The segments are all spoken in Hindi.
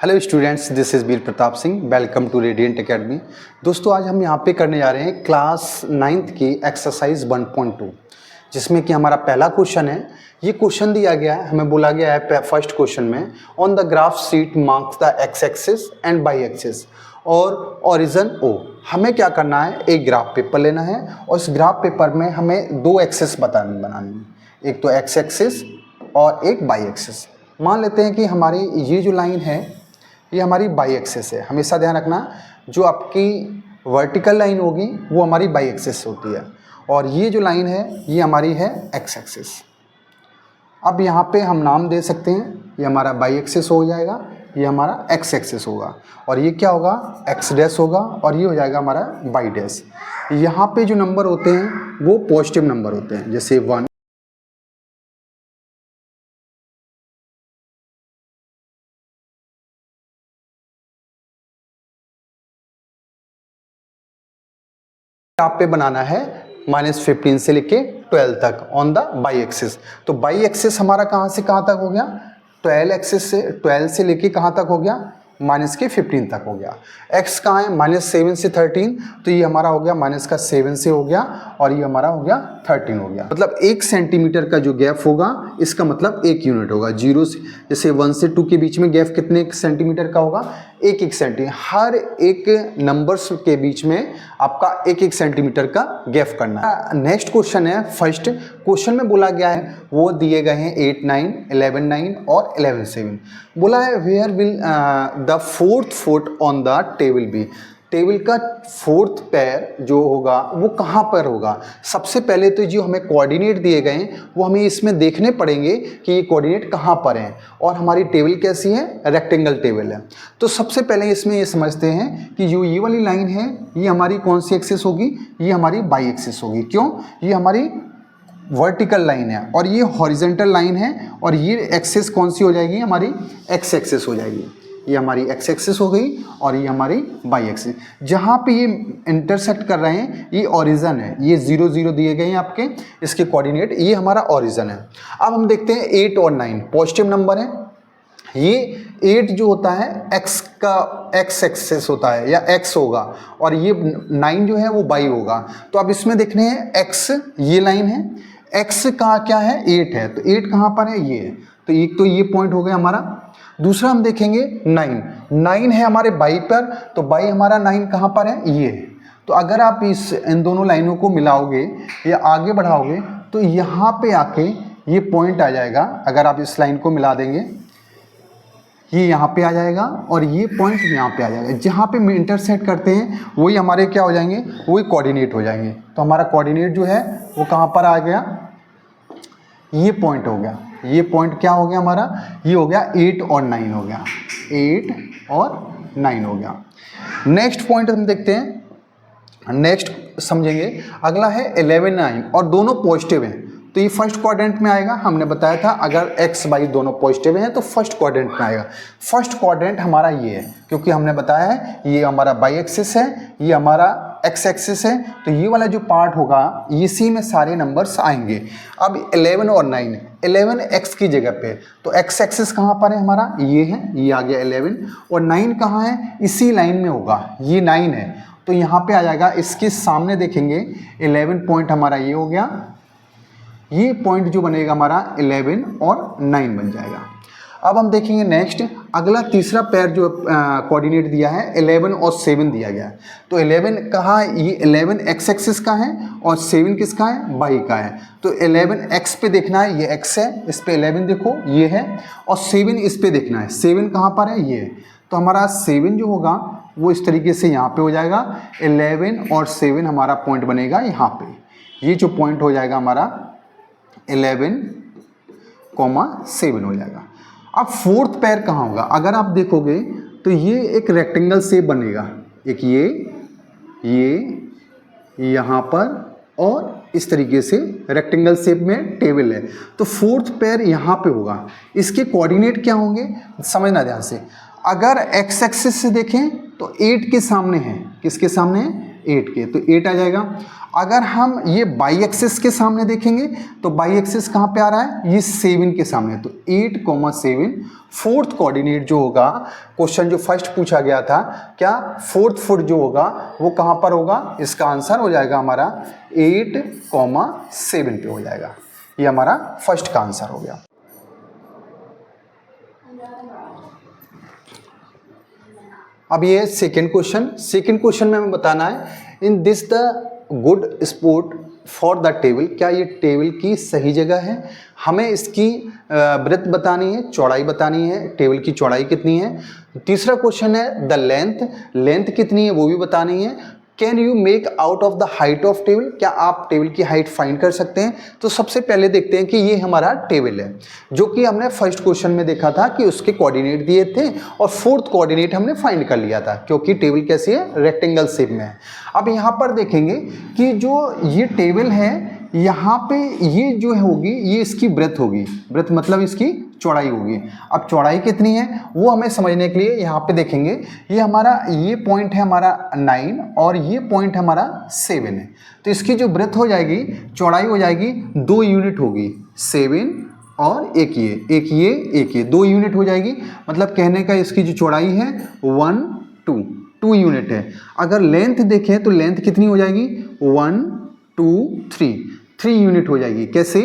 Hello students, this is Veer Pratap Singh. Welcome to radiant academy. दोस्तों, आज हम यहाँ पे करने जा रहे हैं क्लास 9th की एक्सरसाइज 1.2, जिसमें कि हमारा पहला क्वेश्चन है। ये क्वेश्चन दिया गया है, हमें बोला गया है फर्स्ट क्वेश्चन में, on the graph sheet marks the x axis and by axis और ओरिजिन ओ। हमें क्या करना है, एक ग्राफ पेपर लेना है और इस ग्राफ पेपर में हमें दो एक्सिस बनानी है, एक तो एक्स एक्सिस और एक बाई एक्सिस। मान लेते हैं कि हमारी ये जो लाइन है ये हमारी बाई एक्सिस है। हमेशा ध्यान रखना, जो आपकी वर्टिकल लाइन होगी वो हमारी बाई एक्सिस होती है और ये जो लाइन है ये हमारी है एक्स एक्सिस। अब यहाँ पे हम नाम दे सकते हैं, ये हमारा बाई एक्सिस हो जाएगा, ये हमारा एक्स एक्सिस होगा और ये क्या होगा, एक्स डैश होगा और ये हो जाएगा हमारा बाई डैश। यहाँ पे जो नंबर होते हैं वो पॉजिटिव नंबर होते हैं, जैसे 1, आप पे बनाना है -15 से लेके 12 तक ऑन द बाई एक्सिस। तो बाई एक्सिस हमारा कहाँ से कहाँ तक हो गया, 12 से लेके कहाँ तक हो गया, -15 तक हो गया। x कहाँ है, -7 से 13, तो ये हमारा हो गया -7 से हो गया और ये हमारा हो गया 13 हो गया। मतलब 1 सेंटीमीटर का जो गैप होगा इसका मतलब 1 यूनिट होगा। 0 से जैसे 1 से 2 के बीच में गैप कितने सेंटीमीटर का होगा, 1 सेंटीमीटर। हर एक नंबर्स के बीच में आपका 1 सेंटीमीटर का गैप करना है। नेक्स्ट क्वेश्चन है, फर्स्ट क्वेश्चन में बोला गया है, वो दिए गए हैं 8, 9, 11, 9 और 11, 7। बोला है where will the fourth foot on the table be. Table का फोर्थ पैर जो होगा वो कहाँ पर होगा। सबसे पहले तो जो हमें कोऑर्डिनेट दिए गए हैं वो हमें इसमें देखने पड़ेंगे कि ये कोऑर्डिनेट कहाँ पर हैं और हमारी टेबल कैसी है, रेक्टेंगल टेबल है। तो सबसे पहले इसमें ये समझते हैं कि जो ये वाली लाइन है ये हमारी कौन सी एक्सिस होगी, ये हमारी बाई एक्सिस होगी। क्यों, ये हमारी वर्टिकल लाइन है और ये हॉरिजेंटल लाइन है और ये एक्सिस कौन सी हो जाएगी, हमारी एक्स एक्सिस हो जाएगी। ये हमारी एक्स एक्सिस हो गई और ये हमारी बाई एक्सिस। जहाँ पे ये इंटरसेक्ट कर रहे हैं ये ओरिजिन है, ये 0, 0 दिए गए हैं आपके, इसके कोऑर्डिनेट, ये हमारा ओरिजिन है। अब हम देखते हैं 8 और 9 पॉजिटिव नंबर है। ये 8 जो होता है एक्स का एक्स एक्सिस होता है या एक्स होगा और ये 9 जो है वो बाई होगा। तो अब इसमें देखने हैं एक्स, ये लाइन है, एक्स का क्या है, 8 है, तो 8 कहाँ पर है, ये है। तो एक तो ये पॉइंट हो गया हमारा। दूसरा हम देखेंगे 9 है हमारे बाई पर, तो बाई हमारा 9 कहाँ पर है, ये है। तो अगर आप इन दोनों लाइनों को मिलाओगे या आगे बढ़ाओगे तो यहाँ पे आके ये पॉइंट आ जाएगा। अगर आप इस लाइन को मिला देंगे ये यहाँ पे आ जाएगा और ये पॉइंट यहाँ पे आ जाएगा। जहाँ पे इंटरसेक्ट करते हैं वही हमारे क्या हो जाएंगे, वही कोऑर्डिनेट हो जाएंगे। तो हमारा कोऑर्डिनेट जो है वो कहाँ पर आ गया, ये पॉइंट हो गया। ये पॉइंट क्या हो गया हमारा, ये हो गया 8 और 9 हो गया, 8 और 9 हो गया। नेक्स्ट पॉइंट हम देखते हैं, नेक्स्ट समझेंगे। अगला है 11, 9 और दोनों पॉजिटिव हैं तो ये फर्स्ट क्वाड्रेंट में आएगा। हमने बताया था अगर एक्स बाई दोनों पॉजिटिव हैं तो फर्स्ट क्वाड्रेंट में आएगा। फर्स्ट क्वाड्रेंट हमारा ये है, क्योंकि हमने बताया है ये हमारा बाई एक्सिस है, ये हमारा एक्स एक्सिस है, तो ये वाला जो पार्ट होगा इसी में सारे नंबर्स आएंगे। अब 11 और 9, 11 एक्स की जगह पे, तो एक्स एक्सिस कहाँ पर है हमारा, ये है, ये आ गया 11 और 9 कहाँ है, इसी लाइन में होगा, ये 9 है तो यहाँ पे आ जाएगा। इसके सामने देखेंगे 11 पॉइंट हमारा ये हो गया, ये पॉइंट जो बनेगा हमारा 11 और 9 बन जाएगा। अब हम देखेंगे नेक्स्ट, अगला तीसरा पैर जो कोऑर्डिनेट दिया है 11 और 7 दिया गया है। तो 11 कहाँ है, ये 11 एक्स एक्सिस का है और 7 किसका है, बाई का है। तो 11 एक्स पे देखना है, ये एक्स है, इस पे 11 देखो ये है, और 7 इस पे देखना है, 7 कहाँ पर है, ये है। तो हमारा 7 जो होगा वो इस तरीके से यहाँ पे हो जाएगा। 11 और 7 हमारा पॉइंट बनेगा यहाँ पे। ये जो पॉइंट हो जाएगा हमारा 11,7 हो जाएगा। अब फोर्थ पैर कहाँ होगा, अगर आप देखोगे तो ये एक रेक्टेंगल शेप बनेगा, एक ये यहाँ पर और इस तरीके से रेक्टेंगल शेप में टेबल है। तो फोर्थ पैर यहाँ पे होगा। इसके कोऑर्डिनेट क्या होंगे, समझना ध्यान से। अगर एक्स एक्सिस से देखें तो 8 के सामने है, किसके सामने है, 8 के, तो 8 आ जाएगा। अगर हम ये बाई एक्सिस के सामने देखेंगे तो बाई एक्सिस कहाँ पे आ रहा है, ये 7 के सामने, तो 8,7। फोर्थ कोऑर्डिनेट जो होगा, क्वेश्चन जो फर्स्ट पूछा गया था, क्या फोर्थ फुट जो होगा वो कहाँ पर होगा, इसका आंसर हो जाएगा हमारा 8,7 पे हो जाएगा। ये हमारा फर्स्ट का आंसर हो गया। अब ये सेकंड क्वेश्चन में हमें बताना है, in this the good sport for the table, क्या ये टेबल की सही जगह है। हमें इसकी ब्रेथ बतानी है, चौड़ाई बतानी है, टेबल की चौड़ाई कितनी है। तीसरा क्वेश्चन है द लेंथ कितनी है वो भी बतानी है। Can you make out of the height of table, क्या आप टेबल की हाइट फाइंड कर सकते हैं। तो सबसे पहले देखते हैं कि ये हमारा टेबल है, जो कि हमने फर्स्ट क्वेश्चन में देखा था कि उसके कोऑर्डिनेट दिए थे और फोर्थ कोऑर्डिनेट हमने फाइंड कर लिया था, क्योंकि टेबल कैसी है, रेक्टेंगल शेप में है। अब यहाँ पर देखेंगे कि जो ये टेबल है, यहाँ पे ये जो होगी ये इसकी ब्रेथ होगी, ब्रेथ मतलब इसकी चौड़ाई होगी। अब चौड़ाई कितनी है वो हमें समझने के लिए यहाँ पे देखेंगे, ये पॉइंट है हमारा 9 और ये पॉइंट हमारा 7 है, तो इसकी जो ब्रेथ हो जाएगी, चौड़ाई हो जाएगी, 2 यूनिट होगी, 7 और एक ये 2 यूनिट हो जाएगी। मतलब कहने का इसकी जो चौड़ाई है 2 यूनिट है। अगर लेंथ देखें तो लेंथ कितनी हो जाएगी, 1 2 3 यूनिट हो जाएगी। कैसे,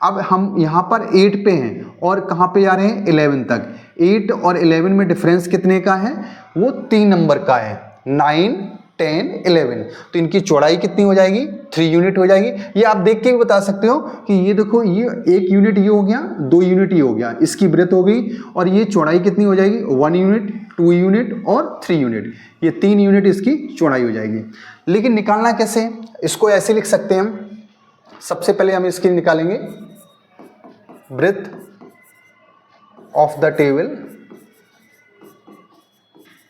अब हम यहाँ पर 8 पे हैं और कहाँ पे जा रहे हैं, 11 तक। 8 और 11 में डिफरेंस कितने का है, वो 3 नंबर का है, 9 10 11। तो इनकी चौड़ाई कितनी हो जाएगी, 3 यूनिट हो जाएगी। ये आप देख के भी बता सकते हो कि ये देखो, ये 1 यूनिट ये हो गया, 2 यूनिट ये हो गया, इसकी ब्रेथ हो गई, और ये चौड़ाई कितनी हो जाएगी, 1 यूनिट 2 यूनिट और 3 यूनिट, ये 3 यूनिट इसकी चौड़ाई हो जाएगी। लेकिन निकालना कैसे, इसको ऐसे लिख सकते हैं हम। सबसे पहले हम इसकी निकालेंगे ब्रेथ ऑफ द टेबल।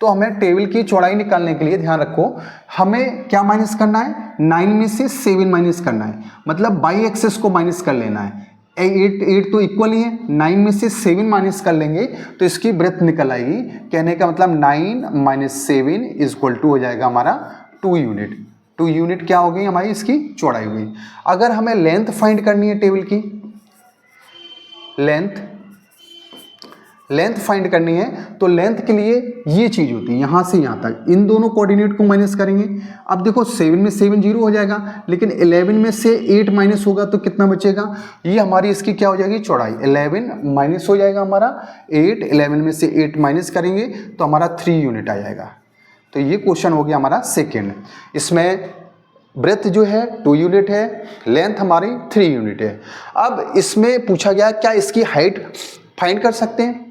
तो हमें टेबल की चौड़ाई निकालने के लिए ध्यान रखो, हमें क्या माइनस करना है, 9 में से 7 माइनस करना है, मतलब बाई एक्सिस को माइनस कर लेना है। 8 तो इक्वल ही है, 9 में से 7 माइनस कर लेंगे तो इसकी ब्रेथ निकल आएगी। कहने का मतलब 9 - 7 इक्वल टू हो जाएगा हमारा 2 यूनिट। 2 यूनिट क्या हो गई हमारी, इसकी चौड़ाई हुई। अगर हमें लेंथ फाइंड करनी है टेबल की, लेंथ फाइंड करनी है, तो लेंथ के लिए ये चीज होती है, यहाँ से यहाँ तक इन दोनों कोऑर्डिनेट को माइनस करेंगे। अब देखो 7 में 7 0 हो जाएगा, लेकिन 11 में से 8 माइनस होगा तो कितना बचेगा, ये हमारी इसकी क्या हो जाएगी, चौड़ाई। 11 माइनस हो जाएगा हमारा 8, 11 में से 8 माइनस करेंगे तो हमारा 3 यूनिट आ जाएगा। तो ये क्वेश्चन हो गया हमारा सेकेंड। इसमें ब्रेथ जो है 2 यूनिट है, लेंथ हमारी 3 यूनिट है। अब इसमें पूछा गया क्या इसकी हाइट फाइंड कर सकते हैं,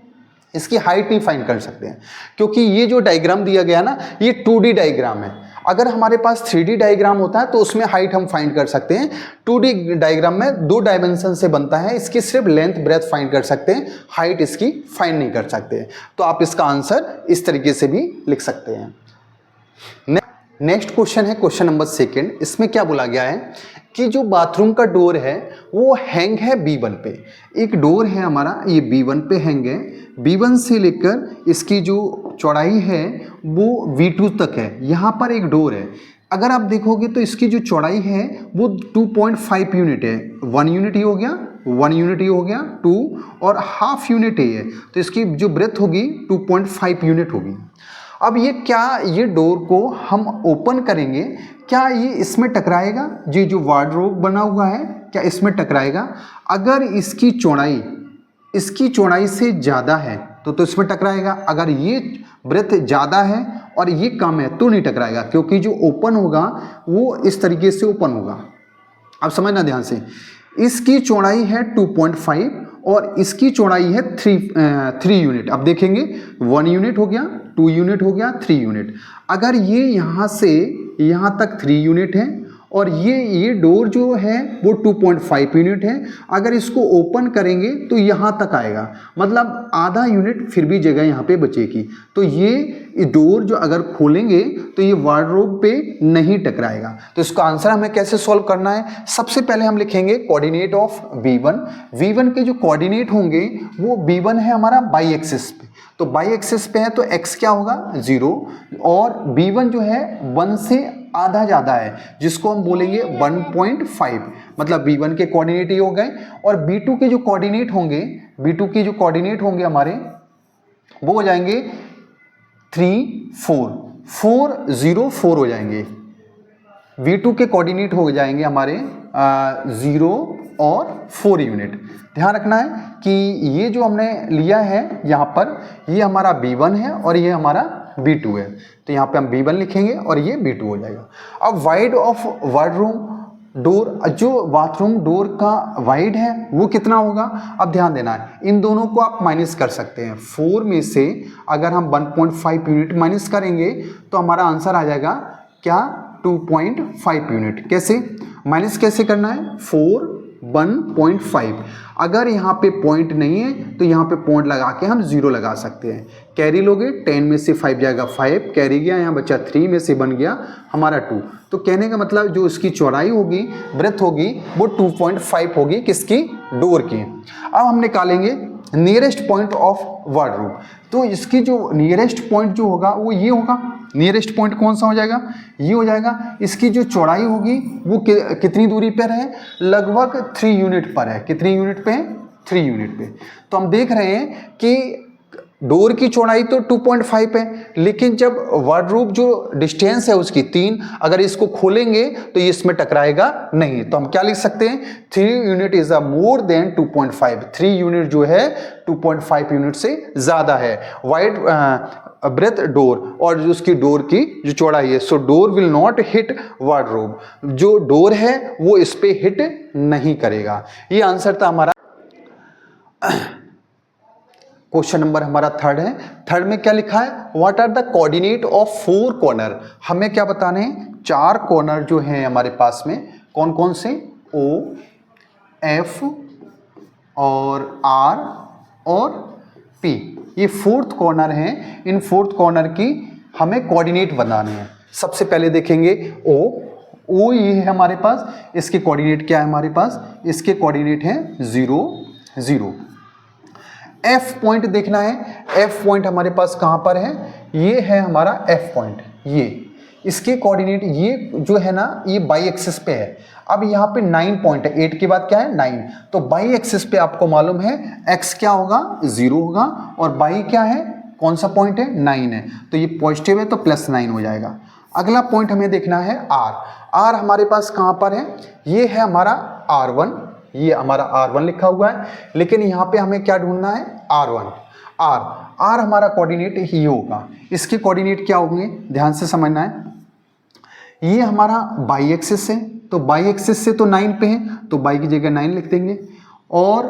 इसकी हाइट नहीं फाइंड कर सकते हैं, क्योंकि ये जो डायग्राम दिया गया ना, ये 2D डायग्राम है। अगर हमारे पास 3D डायग्राम होता है तो उसमें हाइट हम फाइंड कर सकते हैं। 2D डायग्राम में 2 डायमेंशन से बनता है, इसकी सिर्फ लेंथ ब्रेथ फाइंड कर सकते हैं, हाइट इसकी फाइंड नहीं कर सकते। तो आप इसका आंसर इस तरीके से भी लिख सकते हैं। नेक्स्ट क्वेश्चन है क्वेश्चन नंबर 2। इसमें क्या बोला गया है कि जो बाथरूम का डोर है वो हैंग है B1 पे। एक डोर है हमारा, ये B1 पे हैंग है, B1 से लेकर इसकी जो चौड़ाई है वो V2 तक है। यहाँ पर एक डोर है, अगर आप देखोगे तो इसकी जो चौड़ाई है वो 2.5 यूनिट है। 1 यूनिट ये हो गया, 1 यूनिट ये हो गया, 2 और हाफ यूनिट है ये, तो इसकी जो ब्रेथ होगी 2.5 यूनिट होगी। अब ये क्या, ये डोर को हम ओपन करेंगे, क्या ये इसमें टकराएगा, ये जो वार्डरोब बना हुआ है क्या इसमें टकराएगा। अगर इसकी चौड़ाई से ज़्यादा है तो इसमें टकराएगा। अगर ये ब्रेथ ज़्यादा है और ये कम है तो नहीं टकराएगा, क्योंकि जो ओपन होगा वो इस तरीके से ओपन होगा। अब समझना ध्यान से, इसकी चौड़ाई है 2.5 और इसकी चौड़ाई है 3 यूनिट। अब देखेंगे 1 यूनिट हो गया, 2 यूनिट हो गया, 3 यूनिट। अगर ये यहाँ से यहाँ तक 3 यूनिट है और ये डोर जो है वो 2.5 यूनिट है, अगर इसको ओपन करेंगे तो यहाँ तक आएगा, मतलब आधा यूनिट फिर भी जगह यहाँ पे बचेगी। तो ये डोर जो अगर खोलेंगे तो ये वार्डरोब पे नहीं टकराएगा। तो इसका आंसर हमें कैसे सॉल्व करना है, सबसे पहले हम लिखेंगे कोऑर्डिनेट ऑफ V1 के जो कोऑर्डिनेट होंगे वो V1 है हमारा बाई एक्सिस पे, तो बाई एक्सिस पे है तो x क्या होगा 0 और B1 जो है 1 से आधा ज़्यादा है, जिसको हम बोलेंगे 1.5, मतलब B1 के कोऑर्डिनेट ये हो गए, और B2 के जो कोऑर्डिनेट होंगे, B2 के जो कोऑर्डिनेट होंगे हमारे वो हो जाएंगे 3, 4, 4, 0, 4 हो जाएंगे। V2 के कोऑर्डिनेट हो जाएंगे हमारे 0 और 4 यूनिट। ध्यान रखना है कि ये जो हमने लिया है यहाँ पर, ये हमारा B1 है और ये हमारा B2 है, तो यहाँ पे हम B1 लिखेंगे और ये B2 हो जाएगा। अब वाइड ऑफ वार्डरूम डोर, जो बाथरूम डोर का वाइड है वो कितना होगा, अब ध्यान देना है, इन दोनों को आप माइनस कर सकते हैं। 4 में से अगर हम 1.5 यूनिट माइनस करेंगे तो हमारा आंसर आ जाएगा क्या, 2.5 यूनिट। कैसे माइनस कैसे करना है, 4, 1.5, अगर यहाँ पे पॉइंट नहीं है तो यहाँ पे पॉइंट लगा के हम 0 लगा सकते हैं। कैरी लोगे, 10 में से 5 जाएगा 5, कैरी गया, यहाँ बच्चा 3 में से बन गया हमारा 2। तो कहने का मतलब जो इसकी चौड़ाई होगी, ब्रेथ होगी, वो 2.5 होगी, किसकी, डोर की। अब हम निकालेंगे नियरेस्ट पॉइंट ऑफ वार्डरूम, तो इसकी जो नियरेस्ट पॉइंट जो होगा वो ये होगा। नियरेस्ट पॉइंट कौन सा हो जाएगा, ये हो जाएगा। इसकी जो चौड़ाई होगी वो कितनी दूरी पर है, लगभग 3 यूनिट पर है। कितनी यूनिट पे है, 3 यूनिट पे। तो हम देख रहे हैं कि डोर की चौड़ाई तो 2.5 है, लेकिन जब वार्डरोब जो डिस्टेंस है उसकी 3, अगर इसको खोलेंगे तो ये इसमें टकराएगा नहीं। तो हम क्या लिख सकते हैं, 3 unit is a more than 2.5। 3 unit जो है 2.5 यूनिट से ज़्यादा है। वाइड ब्रेथ डोर, और जो उसकी डोर की जो चौड़ाई है, so door will not hit wardrobe, जो डोर है वो इस पे हिट नहीं करेगा। ये आंसर था हमारा। क्वेश्चन नंबर हमारा 3 है। 3 में क्या लिखा है, what are the coordinate of 4 corner. हमें क्या बताने हैं, 4 कॉर्नर जो हैं हमारे पास में, कौन कौन से, O, F और R और P, ये 4th कॉर्नर हैं। इन 4th कॉर्नर की हमें कोऑर्डिनेट बनाने हैं। सबसे पहले देखेंगे O ये है हमारे पास, इसके कोऑर्डिनेट क्या है हमारे पास, इसके कोऑर्डिनेट हैं 0, 0। F पॉइंट देखना है, F पॉइंट हमारे पास कहाँ पर है, ये है हमारा F पॉइंट, ये इसके कोऑर्डिनेट, ये जो है ना ये बाई एक्सिस पे है। अब यहाँ पे 9 पॉइंट है, 8 के बाद क्या है 9, तो बाई एक्सिस पे आपको मालूम है x क्या होगा, 0 होगा, और बाई क्या है, कौन सा पॉइंट है, 9 है, तो ये पॉजिटिव है तो +9 हो जाएगा। अगला पॉइंट हमें देखना है R हमारे पास कहाँ पर है, ये है हमारा R1, ये हमारा R1 लिखा हुआ है, लेकिन यहाँ पे हमें क्या ढूंढना है, R1। R हमारा कोऑर्डिनेट ही होगा, इसके कोऑर्डिनेट क्या होंगे, ध्यान से समझना है। ये हमारा बाई एक्सिस है, तो बाई एक्सिस से तो 9 पे है, तो बाई की जगह 9 लिख देंगे। और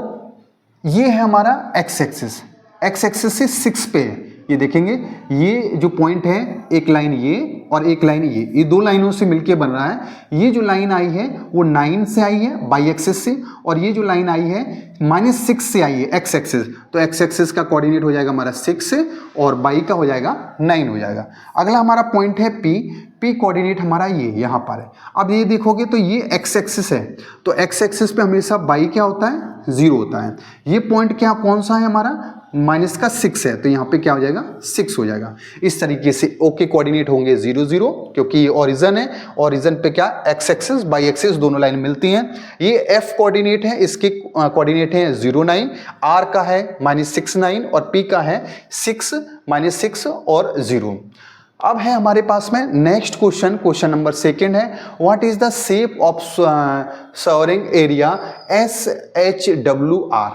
ये है हमारा एक्स एक्सिस, एक्स एक्सिस से 6 पे है। ये देखेंगे, ये जो पॉइंट है, एक लाइन ये और एक लाइन ये 2 लाइनों से मिलके बन रहा है। ये जो लाइन आई है वो 9 से आई है बाई एक्सिस से, और ये जो लाइन आई है -6 से आई है एक्स एक्सिस, तो एक्स एक्सिस का कोऑर्डिनेट हो जाएगा हमारा 6 और बाई का हो जाएगा 9 हो जाएगा। अगला हमारा पॉइंट है P कोऑर्डिनेट हमारा ये यहाँ पर है। अब ये देखोगे तो ये एक्स एक्सिस है, तो एक्स एक्सिस पे हमेशा बाई क्या होता है, 0 होता है। ये पॉइंट क्या कौन सा है हमारा, -6 है, तो यहाँ पे क्या हो जाएगा 6 हो जाएगा। इस तरीके से O के कोऑर्डिनेट होंगे 0, 0, क्योंकि ये ओरिजिन है, ओरिजिन पे क्या एक्स एक्सिस बाई एक्सिस दोनों लाइन मिलती हैं। ये F कोऑर्डिनेट है, इसके कोऑर्डिनेट है 0, 9, R का है -6, 9 और P का है 6, -6 और 0। अब है हमारे पास में नेक्स्ट क्वेश्चन नंबर 2 है, what is the shape of surrounding area SHWR।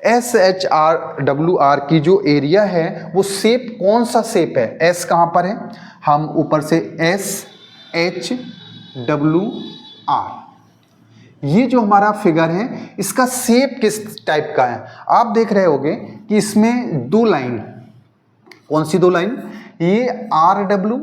SHWR की जो एरिया है वो शेप कौन सा शेप है, S कहाँ पर है, हम ऊपर से SHWR, ये जो हमारा फिगर है इसका शेप किस टाइप का है। आप देख रहे होगे कि इसमें 2 लाइन, कौन सी 2 लाइन, ये RW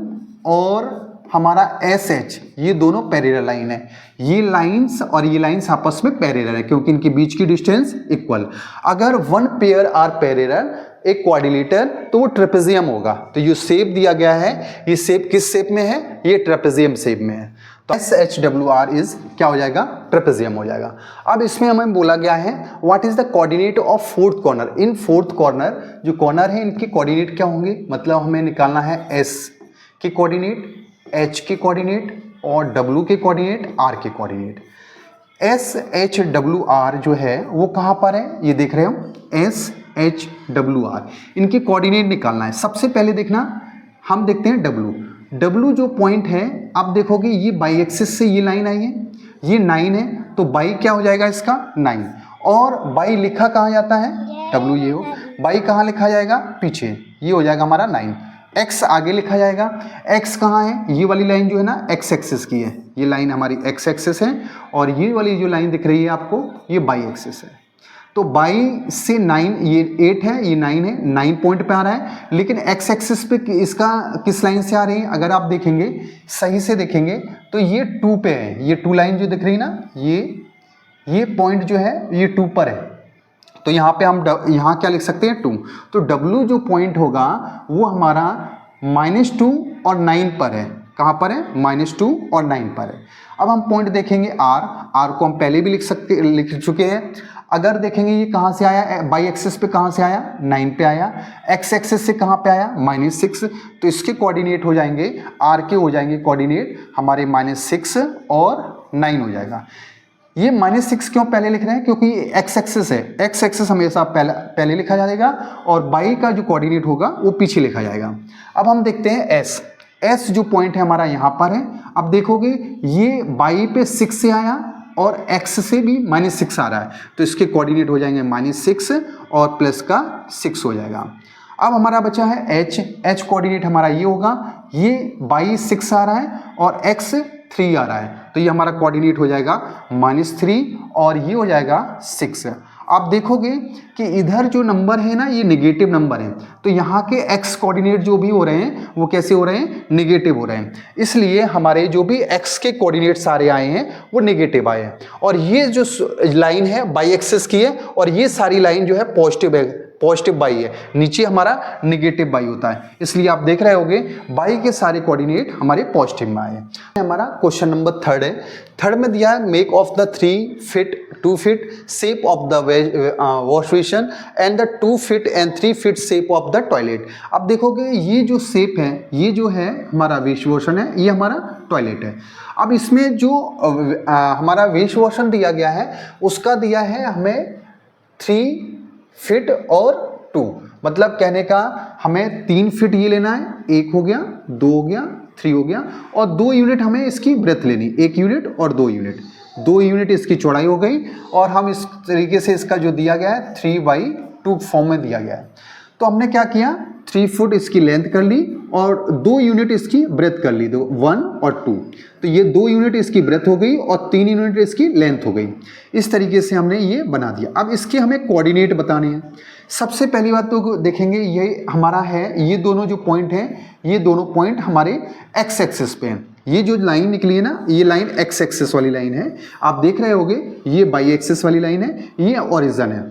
और हमारा SH, ये दोनों पैरेलल लाइन है। ये लाइंस और ये लाइंस आपस में पैरेलल है क्योंकि इनके बीच की डिस्टेंस इक्वल। अगर 1 पेयर आर पैरेलल, एक क्वाड्रिलेटरल, तो वो ट्रेपेजियम होगा। तो ये शेप दिया गया है, ये शेप किस शेप में है, ये ट्रेपेजियम शेप में है, तो SHWR इज क्या हो जाएगा, ट्रेपेजियम हो जाएगा। अब इसमें हमें बोला गया है what is the coordinate of 4th corner. In 4th corner जो कॉर्नर है इनके कोऑर्डिनेट क्या होंगे, मतलब हमें निकालना है S के कोऑर्डिनेट, H के कोऑर्डिनेट और W के कोऑर्डिनेट, R के coordinate. S H W R जो है वो कहाँ पर है, ये देख रहे हो, एस एच डब्ल्यू आर, इनके कोऑर्डिनेट निकालना है। सबसे पहले देखना, हम देखते हैं W जो पॉइंट है, आप देखोगे ये बाई एक्सिस से ये लाइन आई है, ये 9 है, तो बाई क्या हो जाएगा इसका 9, और बाई लिखा कहाँ जाता है, W ये हो, बाई कहाँ लिखा जाएगा, पीछे, ये हो जाएगा हमारा 9, x आगे लिखा जाएगा। x कहाँ है, ये वाली लाइन जो है ना x एक्सिस की है, ये लाइन हमारी x एक्सिस है, और ये वाली जो लाइन दिख रही है आपको ये बाई एक्सिस है। तो बाई से 9, ये 8 है, ये 9 है, 9 पॉइंट पे आ रहा है, लेकिन x एक्सिस पे इसका किस लाइन से आ रही है, अगर आप देखेंगे सही से देखेंगे तो ये 2 पे है, ये 2 लाइन जो दिख रही है ना, ये पॉइंट जो है ये 2 पर है, तो यहाँ पे हम यहाँ क्या लिख सकते हैं 2, तो W जो पॉइंट होगा वो हमारा -2 और 9 पर है, कहाँ पर है, -2 और 9 पर है। अब हम पॉइंट देखेंगे R को हम पहले भी लिख चुके हैं। अगर देखेंगे ये कहाँ से आया, बाई एक्सिस पे कहाँ से आया, 9 पे आया, x एक्सिस से कहाँ पे आया, -6, तो इसके कोऑर्डिनेट हो जाएंगे, R के हो जाएंगे कोऑर्डिनेट हमारे -6 और 9 हो जाएगा। ये -6 क्यों पहले लिख रहे हैं, क्योंकि ये x एक्सिस है, x एक्सिस हमेशा पहले लिखा जाएगा और बाई का जो कोऑर्डिनेट होगा वो पीछे लिखा जाएगा। अब हम देखते हैं s जो पॉइंट है हमारा यहाँ पर है। अब देखोगे ये बाई पे 6 से आया और x से भी -6 आ रहा है, तो इसके कोऑर्डिनेट हो जाएंगे -6 और प्लस का 6 हो जाएगा। अब हमारा बचा है h कोऑर्डिनेट हमारा ये होगा, ये बाई 6 आ रहा है और x 3 आ रहा है, तो ये हमारा कोऑर्डिनेट हो जाएगा -3 और ये हो जाएगा 6। आप देखोगे कि इधर जो नंबर है ना ये नेगेटिव नंबर है, तो यहाँ के x कोऑर्डिनेट जो भी हो रहे हैं वो कैसे हो रहे हैं, नेगेटिव हो रहे हैं, इसलिए हमारे जो भी x के कोऑर्डिनेट सारे आए हैं वो नेगेटिव आए हैं। और ये जो लाइन है बाई एक्सिस की है और ये सारी लाइन जो है पॉजिटिव है, पॉजिटिव बाई है, नीचे हमारा नेगेटिव बाई होता है, इसलिए आप देख रहे होगे बाई के सारे कोऑर्डिनेट हमारे पॉजिटिव में आए हैं। हमारा क्वेश्चन नंबर 3 है। 3 में दिया है make of the 3 feet 2 feet shape of the wash basin and the 2 feet and 3 feet shape of the toilet. अब देखोगे ये जो शेप है, ये जो है हमारा वेश बेसिन है, ये हमारा टॉयलेट है। अब इसमें जो हमारा वेश बेसिन दिया गया है उसका दिया है हमें 3 फीट और 2, मतलब कहने का हमें 3 फीट ये लेना है, 1 हो गया, 2 हो गया, 3 हो गया, और 2 यूनिट हमें इसकी ब्रेथ लेनी, 1 यूनिट और 2 यूनिट, 2 यूनिट इसकी चौड़ाई हो गई। और हम इस तरीके से इसका जो दिया गया है 3/2 फॉर्म में दिया गया है, तो हमने क्या किया, 3 फुट इसकी लेंथ कर ली और 2 यूनिट इसकी ब्रेथ कर ली, 1 और 2, तो ये 2 यूनिट इसकी ब्रेथ हो गई और 3 यूनिट इसकी लेंथ हो गई। इस तरीके से हमने ये बना दिया। अब इसके हमें कोऑर्डिनेट बताने हैं। सबसे पहली बात तो देखेंगे ये हमारा है, ये दोनों जो पॉइंट हैं ये दोनों पॉइंट हमारे x एक्सिस पे हैं। ये जो लाइन निकली है ना, ये लाइन x एक्सिस वाली लाइन है, आप देख रहे होगे, ये बाई एक्सिस वाली लाइन है, ये ओरिजिन है।